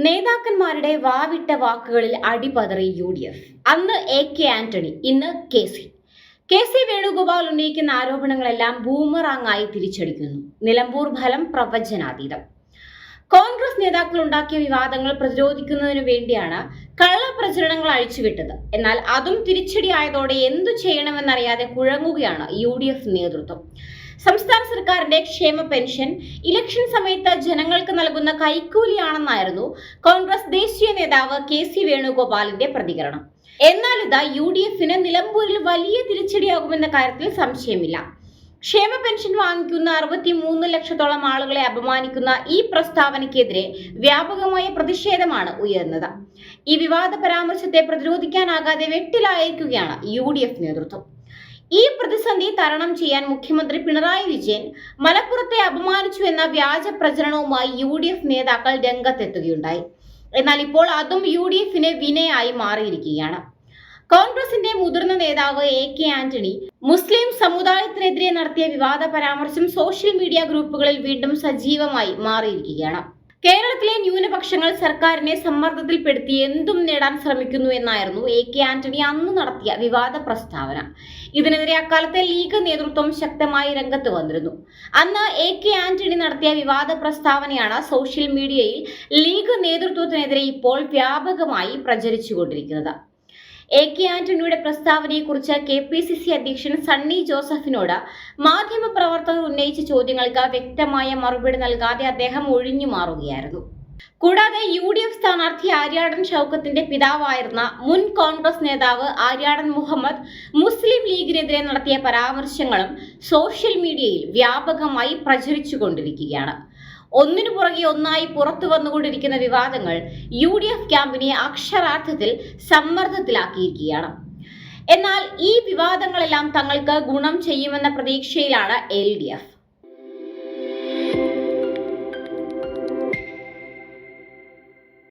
നേതാക്കന്മാരുടെ വാവിട്ട വാക്കുകളിൽ അടിപതറി UDF. അന്ന് AK ആന്റണി, ഇന്ന് KC വേണുഗോപാൽ ഉന്നയിക്കുന്ന ആരോപണങ്ങളെല്ലാം ബൂമറാങ്ങായി തിരിച്ചടിക്കുന്നു. നിലമ്പൂർ ഫലം പ്രവചനാതീതം. കോൺഗ്രസ് നേതാക്കൾ ഉണ്ടാക്കിയ വിവാദങ്ങൾ പ്രതിരോധിക്കുന്നതിനു വേണ്ടിയാണ് കള്ളപ്രചരണങ്ങൾ അഴിച്ചുവിട്ടത്. എന്നാൽ അതും തിരിച്ചടിയായതോടെ എന്തു ചെയ്യണമെന്നറിയാതെ കുഴങ്ങുകയാണ് UDF നേതൃത്വം. സംസ്ഥാന സർക്കാരിന്റെ ക്ഷേമ പെൻഷൻ ഇലക്ഷൻ സമയത്ത് ജനങ്ങൾക്ക് നൽകുന്ന കൈക്കൂലിയാണെന്നായിരുന്നു കോൺഗ്രസ് ദേശീയ നേതാവ് KC വേണുഗോപാലിന്റെ പ്രതികരണം. എന്നാൽ ഇതാ UDFന് നിലമ്പൂരിൽ വലിയ തിരിച്ചടിയാകുമെന്ന കാര്യത്തിൽ സംശയമില്ല. ക്ഷേമ പെൻഷൻ വാങ്ങിക്കുന്ന 63 ലക്ഷത്തോളം ആളുകളെ അപമാനിക്കുന്ന ഈ പ്രസ്താവനയ്ക്കെതിരെ വ്യാപകമായ പ്രതിഷേധമാണ് ഉയർന്നത്. ഈ വിവാദ പരാമർശത്തെ പ്രതിരോധിക്കാനാകാതെ വെട്ടിലായിരിക്കുകയാണ് UDF നേതൃത്വം. ഈ പ്രതിസന്ധി തരണം ചെയ്യാൻ മുഖ്യമന്ത്രി പിണറായി വിജയൻ മലപ്പുറത്തെ അപമാനിച്ചു എന്ന വ്യാജ പ്രചരണവുമായി UDF നേതാക്കൾ രംഗത്തെത്തുകയുണ്ടായി. എന്നാൽ ഇപ്പോൾ അതും UDFന് വിനയായി മാറിയിരിക്കുകയാണ്. കോൺഗ്രസിന്റെ മുതിർന്ന നേതാവ് AK ആന്റണി മുസ്ലിം സമുദായത്തിനെതിരെ നടത്തിയ വിവാദ പരാമർശം സോഷ്യൽ മീഡിയ ഗ്രൂപ്പുകളിൽ വീണ്ടും സജീവമായി മാറിയിരിക്കുകയാണ്. കേരളത്തിലെ ന്യൂനപക്ഷങ്ങൾ സർക്കാരിനെ സമ്മർദ്ദത്തിൽപ്പെടുത്തി എന്തും നേടാൻ ശ്രമിക്കുന്നു എന്നായിരുന്നു AK ആന്റണി അന്ന് നടത്തിയ വിവാദ പ്രസ്താവന. ഇതിനെതിരെ അക്കാലത്തെ ലീഗ് നേതൃത്വം ശക്തമായി രംഗത്ത് വന്നിരുന്നു. അന്ന് AK ആന്റണി നടത്തിയ വിവാദ പ്രസ്താവനയാണ് സോഷ്യൽ മീഡിയയിൽ ലീഗ് നേതൃത്വത്തിനെതിരെ ഇപ്പോൾ വ്യാപകമായി പ്രചരിച്ചുകൊണ്ടിരിക്കുന്നത്. AK ആന്റണിയുടെ പ്രസ്താവനയെക്കുറിച്ച് KPCC അധ്യക്ഷൻ സണ്ണി ജോസഫിനോട് മാധ്യമപ്രവർത്തകർ ഉന്നയിച്ച ചോദ്യങ്ങൾക്ക് വ്യക്തമായ മറുപടി നൽകാതെ അദ്ദേഹം ഒഴിഞ്ഞു മാറുകയായിരുന്നു. കൂടാതെ UDF സ്ഥാനാർത്ഥി ആര്യാടൻ ഷൗക്കത്തിന്റെ പിതാവായിരുന്ന മുൻ കോൺഗ്രസ് നേതാവ് ആര്യാടൻ മുഹമ്മദ് മുസ്ലിം ലീഗിനെതിരെ നടത്തിയ പരാമർശങ്ങളും സോഷ്യൽ മീഡിയയിൽ വ്യാപകമായി പ്രചരിച്ചുകൊണ്ടിരിക്കുകയാണ്. ഒന്നിനു പുറകെ ഒന്നായി പുറത്തു വന്നുകൊണ്ടിരിക്കുന്ന വിവാദങ്ങൾ UDF ക്യാമ്പിനെ അക്ഷരാർത്ഥത്തിൽ സമ്മർദ്ദത്തിലാക്കിയിരിക്കുകയാണ്. എന്നാൽ ഈ വിവാദങ്ങളെല്ലാം തങ്ങൾക്ക് ഗുണം ചെയ്യുമെന്ന പ്രതീക്ഷയിലാണ് LDF.